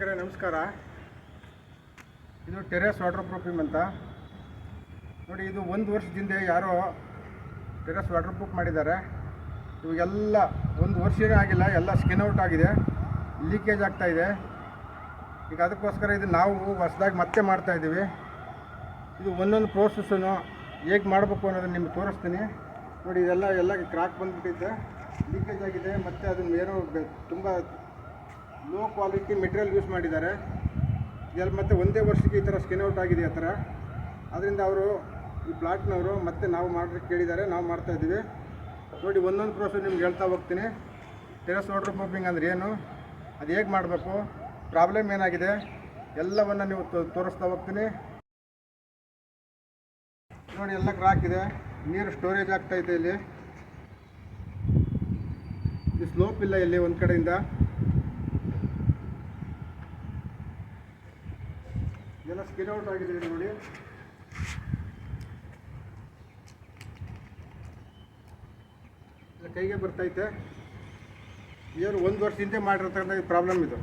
ವೀಕ್ಷಕರೇ ನಮಸ್ಕಾರ. ಇದು ಟೆರೆಸ್ ವಾಟರ್ ಪ್ರೂಫಿಂಗ್ ಅಂತ ನೋಡಿ. ಇದು 1 ವರ್ಷದಿಂದ ಯಾರೋ ಟೆರೆಸ್ ವಾಟರ್ ಪ್ರೂಫ್ ಮಾಡಿದ್ದಾರೆ. ಇವಾಗೆಲ್ಲ 1 ವರ್ಷನೇ ಆಗಿಲ್ಲ, ಎಲ್ಲ ಸ್ಕಿನ್ ಔಟ್ ಆಗಿದೆ, ಲೀಕೇಜ್ ಆಗ್ತಾಯಿದೆ. ಈಗ ಅದಕ್ಕೋಸ್ಕರ ಇದು ನಾವು ಹೊಸದಾಗಿ ಮತ್ತೆ ಮಾಡ್ತಾಯಿದ್ದೀವಿ. ಇದು ಒಂದೊಂದು ಪ್ರೋಸೆಸ್ಸನ್ನು ಹೇಗೆ ಮಾಡಬೇಕು ಅನ್ನೋದನ್ನು ನಿಮ್ಗೆ ತೋರಿಸ್ತೀನಿ ನೋಡಿ. ಇದೆಲ್ಲ ಕ್ರಾಕ್ ಬಂದುಬಿಟ್ಟಿದೆ, ಲೀಕೇಜ್ ಆಗಿದೆ, ಮತ್ತು ಅದನ್ನು ಏನೋ ತುಂಬ ಲೋ ಕ್ವಾಲಿಟಿ ಮೆಟೀರಿಯಲ್ ಯೂಸ್ ಮಾಡಿದ್ದಾರೆ. ಇದೆಲ್ಲ ಮತ್ತೆ ಒಂದೇ ವರ್ಷಕ್ಕೆ ಈ ಥರ ಸ್ಕಿನ್ ಔಟ್ ಆಗಿದೆ ಆ ಥರ. ಅದರಿಂದ ಅವರು ಈ ಪ್ಲಾಟ್ನವರು ಮತ್ತೆ ನಾವು ಮಾಡೋಕ್ಕೆ ಕೇಳಿದ್ದಾರೆ, ನಾವು ಮಾಡ್ತಾಯಿದ್ದೀವಿ ನೋಡಿ. ಒಂದೊಂದು ಪ್ರೋಸೆಸ್ ನಿಮ್ಗೆ ಹೇಳ್ತಾ ಹೋಗ್ತೀನಿ. ಟೆರೆಸ್ ವಾಟರ್ ಪ್ರೂಫಿಂಗ್ ಅಂದರೆ ಏನು, ಅದು ಹೇಗೆ ಮಾಡಬೇಕು, ಪ್ರಾಬ್ಲಮ್ ಏನಾಗಿದೆ ಎಲ್ಲವನ್ನು ನೀವು ತೋರಿಸ್ತಾ ಹೋಗ್ತೀನಿ ನೋಡಿ. ಎಲ್ಲ ಕ್ರಾಕ್ ಇದೆ, ನೀರು ಸ್ಟೋರೇಜ್ ಆಗ್ತಾಯಿದೆ. ಇಲ್ಲಿ ಸ್ಲೋಪ್ ಇಲ್ಲ, ಇಲ್ಲಿ ಒಂದು ಕಡೆಯಿಂದ ಎಲ್ಲ ಸ್ಕಿನ್ ಔಟ್ ಆಗಿದೆ ನೋಡಿ. ಕೈಗೆ ಬರ್ತೈತೆ. ಇವರು 1 ವರ್ಷದಿಂದ ಮಾಡಿರ್ತಕ್ಕಂಥ ಪ್ರಾಬ್ಲಮ್ ಇದು.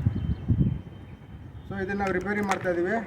ಸೊ ಇದನ್ನು ನಾವು ರಿಪೇರಿ ಮಾಡ್ತಾಯಿದ್ದೀವಿ.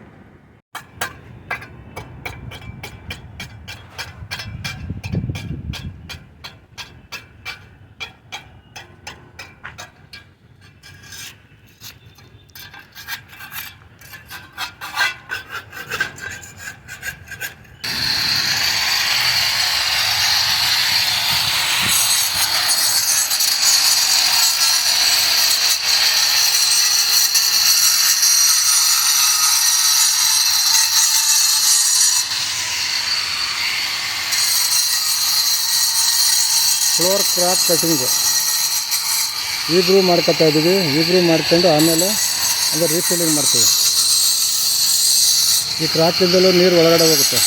ಫ್ಲೋರ್ ಕ್ರಾಕ್ ಕಟಿಂಗು ಈಬ್ರೂ ಮಾಡ್ಕೊತಾ ಇದ್ದೀವಿ. ಈಬ್ರೂ ಮಾಡ್ಕೊಂಡು ಆಮೇಲೆ ಅಂದರೆ ರೀಫಿಲ್ಲಿಂಗ್ ಮಾಡ್ತೀವಿ. ಈ ಕ್ರಾಕಿಂದಲೂ ನೀರು ಒಳಗಡೆ ಹೋಗುತ್ತೆ.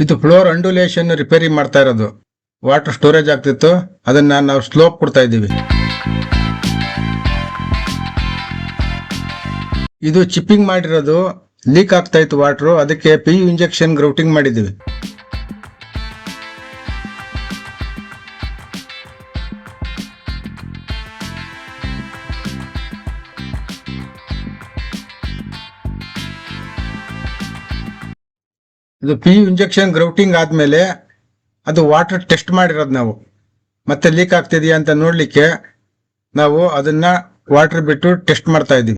ಇದು ಫ್ಲೋರ್ ಅಂಡುಲೇಷನ್ ರಿಪೇರಿ ಮಾಡ್ತಾ ಇರೋದು. ವಾಟರ್ ಸ್ಟೋರೇಜ್ ಆಗ್ತಿತ್ತು, ಅದನ್ನ ನಾವು ಸ್ಲೋಪ್ ಕೊಡ್ತಾ ಇದ್ದೀವಿ. ಇದು ಚಿಪ್ಪಿಂಗ್ ಮಾಡಿರೋದು, ಲೀಕ್ ಆಗ್ತಾ ಇತ್ತು ವಾಟರ್, ಅದಕ್ಕೆ PU ಇಂಜೆಕ್ಷನ್ ಗ್ರೌಟಿಂಗ್ ಮಾಡಿದ್ದೀವಿ. ಇದು PU ಇಂಜೆಕ್ಷನ್ ಗ್ರೌಟಿಂಗ್ ಆದಮೇಲೆ ಅದು ವಾಟರ್ ಟೆಸ್ಟ್ ಮಾಡಿರೋದು ನಾವು. ಮತ್ತೆ ಲೀಕ್ ಆಗ್ತಿದೆಯಾ ಅಂತ ನೋಡಲಿಕ್ಕೆ ನಾವು ಅದನ್ನ ವಾಟರ್ ಬಿಟ್ಟು ಟೆಸ್ಟ್ ಮಾಡ್ತಾ ಇದ್ದೀವಿ.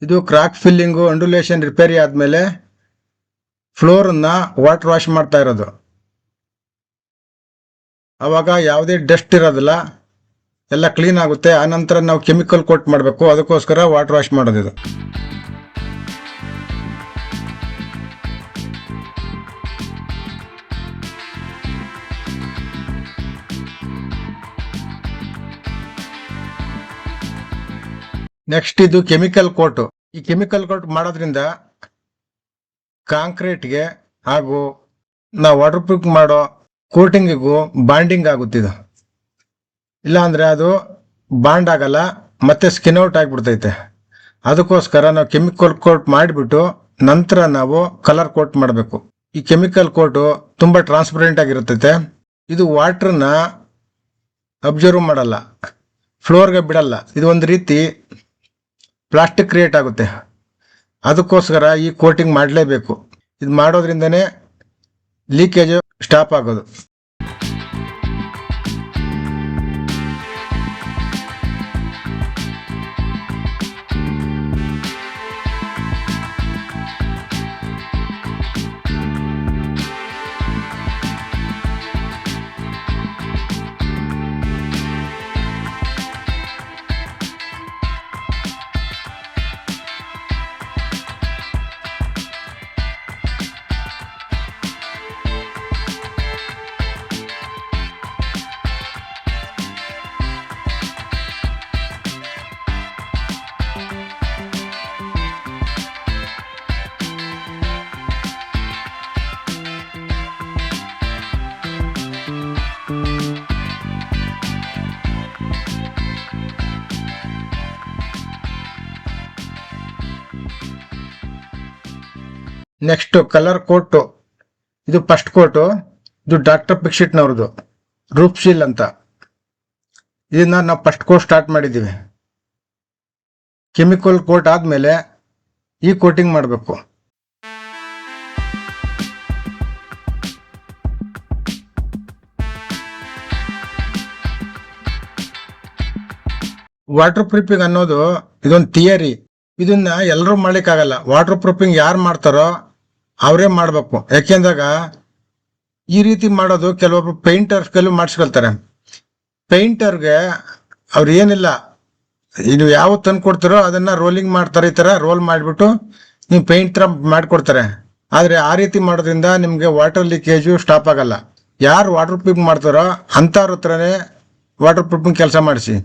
ಇದು ಕ್ರಾಕ್ ಫಿಲ್ಲಿಂಗು ಅಂಡುಲೇಷನ್ ರಿಪೇರಿ ಆದಮೇಲೆ ಫ್ಲೋರನ್ನು ವಾಟರ್ ವಾಶ್ ಮಾಡ್ತಾ ಇರೋದು. ಆವಾಗ ಯಾವುದೇ ಡಸ್ಟ್ ಇರೋದಿಲ್ಲ, ಎಲ್ಲ ಕ್ಲೀನ್ ಆಗುತ್ತೆ. ಆನಂತರ ನಾವು ಕೆಮಿಕಲ್ ಕೋಟ್ ಮಾಡಬೇಕು, ಅದಕ್ಕೋಸ್ಕರ ವಾಟರ್ ವಾಶ್ ಮಾಡೋದು. ನೆಕ್ಸ್ಟ್ ಇದು ಕೆಮಿಕಲ್ ಕೋಟ್. ಈ ಕೆಮಿಕಲ್ ಕೋಟ್ ಮಾಡೋದ್ರಿಂದ ಕಾಂಕ್ರೀಟ್ಗೆ ಹಾಗೂ ನಾವು ವಾಟರ್ ಪ್ರೂಫ್ ಮಾಡೋ ಕೋಟಿಂಗಿಗೂ ಬಾಂಡಿಂಗ್ ಆಗುತ್ತಿದೆ. ಇಲ್ಲಾಂದರೆ ಅದು ಬಾಂಡ್ ಆಗಲ್ಲ, ಮತ್ತೆ ಸ್ಕಿನ್ ಔಟ್ ಆಗಿಬಿಡ್ತೈತೆ. ಅದಕ್ಕೋಸ್ಕರ ನಾವು ಕೆಮಿಕಲ್ ಕೋಟ್ ಮಾಡಿಬಿಟ್ಟು ನಂತರ ನಾವು ಕಲರ್ ಕೋಟ್ ಮಾಡಬೇಕು. ಈ ಕೆಮಿಕಲ್ ಕೋಟು ತುಂಬ ಟ್ರಾನ್ಸ್ಪರೆಂಟ್ ಆಗಿರುತ್ತೈತೆ. ಇದು ವಾಟ್ರನ್ನ ಅಬ್ಸರ್ವ್ ಮಾಡಲ್ಲ, ಫ್ಲೋರ್ಗೆ ಬಿಡಲ್ಲ. ಇದು ಒಂದು ರೀತಿ ಪ್ಲಾಸ್ಟಿಕ್ ಕ್ರಿಯೇಟ್ ಆಗುತ್ತೆ. ಅದಕ್ಕೋಸ್ಕರ ಈ ಕೋಟಿಂಗ್ ಮಾಡಲೇಬೇಕು. ಇದು ಮಾಡೋದ್ರಿಂದನೇ ಲೀಕೇಜು ಸ್ಟಾಪ್ ಆಗೋದು. Next colour coat. ಇದು ಫಸ್ಟ್ ಕೋಟು. ಇದು ಡಾಕ್ಟರ್ ಪಿಕ್ಷಿಟ್ನವ್ರದ್ದು ರೂಪ್ ಶೀಲ್ ಅಂತ. ಇದನ್ನ ನಾವು ಫಸ್ಟ್ ಕೋಟ್ ಸ್ಟಾರ್ಟ್ ಮಾಡಿದ್ದೀವಿ. ಕೆಮಿಕಲ್ ಕೋಟ್ ಆದಮೇಲೆ ಈ ಕೋಟಿಂಗ್ ಮಾಡಬೇಕು. ವಾಟರ್ ಪ್ರೂಫಿಂಗ್ ಅನ್ನೋದು ಇದೊಂದು ಥಿಯರಿ. ಇದನ್ನ ಎಲ್ಲರೂ ಮಾಡ್ಲಿಕ್ಕಾಗಲ್ಲ. ವಾಟರ್ ಪ್ರೂಫಿಂಗ್ ಯಾರು ಮಾಡ್ತಾರೋ ಅವರೇ ಮಾಡಬೇಕು. ಯಾಕೆಂದಾಗ ಈ ರೀತಿ ಮಾಡೋದು ಕೆಲವೊಬ್ರು ಪೇಂಟರ್ಸ್ ಕೆಲವು ಮಾಡಿಸ್ಕೊಳ್ತಾರೆ. ಪೇಂಟರ್ಗೆ ಅವ್ರು ಏನಿಲ್ಲ, ಇದು ಯಾವ ತಂದು ಕೊಡ್ತಾರೋ ಅದನ್ನ ರೋಲಿಂಗ್ ಮಾಡ್ತಾರೆ. ಈ ಥರ ರೋಲ್ ಮಾಡಿಬಿಟ್ಟು ನೀವು ಪೇಂಟ್ ಥರ ಮಾಡಿಕೊಡ್ತಾರೆ. ಆದರೆ ಆ ರೀತಿ ಮಾಡೋದ್ರಿಂದ ನಿಮಗೆ ವಾಟರ್ ಲೀಕೇಜು ಸ್ಟಾಪ್ ಆಗಲ್ಲ. ಯಾರು ವಾಟರ್ ಪ್ರೂಫಿಂಗ್ ಮಾಡ್ತಾರೋ ಅಂಥವ್ರ ಹತ್ರನೇ ವಾಟರ್ ಪ್ರೂಫಿಂಗ್ ಕೆಲಸ ಮಾಡಿಸಿ.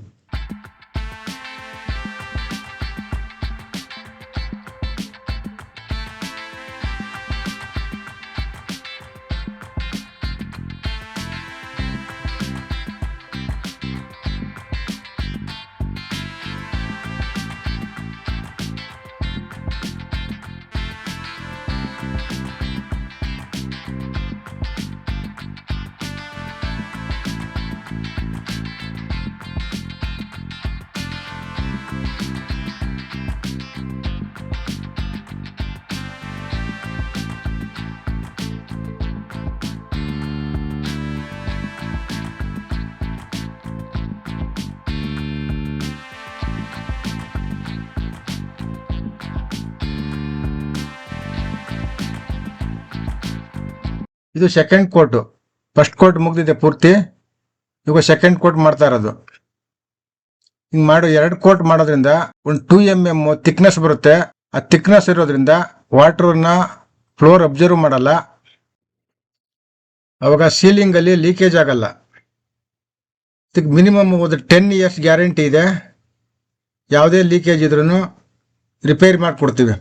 ಇದು ಸೆಕೆಂಡ್ ಕೋಟು. ಫಸ್ಟ್ ಕೋಟ್ ಮುಗ್ದಿದೆ ಪೂರ್ತಿ. ಇವಾಗ ಸೆಕೆಂಡ್ ಕೋಟ್ ಮಾಡ್ತಾ ಇರೋದು. ಹಿಂಗೆ ಮಾಡೋ 2 ಕೋಟ್ ಮಾಡೋದ್ರಿಂದ ಒಂದು 2 mm ಥಿಕ್ನೆಸ್ ಬರುತ್ತೆ. ಆ ಥಿಕ್ನೆಸ್ ಇರೋದ್ರಿಂದ ವಾಟರ್ನ ಫ್ಲೋರ್ ಅಬ್ಸರ್ವ್ ಮಾಡಲ್ಲ. ಅವಾಗ ಸೀಲಿಂಗಲ್ಲಿ ಲೀಕೇಜ್ ಆಗಲ್ಲ. ಇದಕ್ಕೆ ಮಿನಿಮಮ್ ಒಂದು 10 years ಗ್ಯಾರಂಟಿ ಇದೆ. ಯಾವುದೇ ಲೀಕೇಜ್ ಇದ್ರೂ ರಿಪೇರಿ ಮಾಡಿಕೊಡ್ತೀವಿ.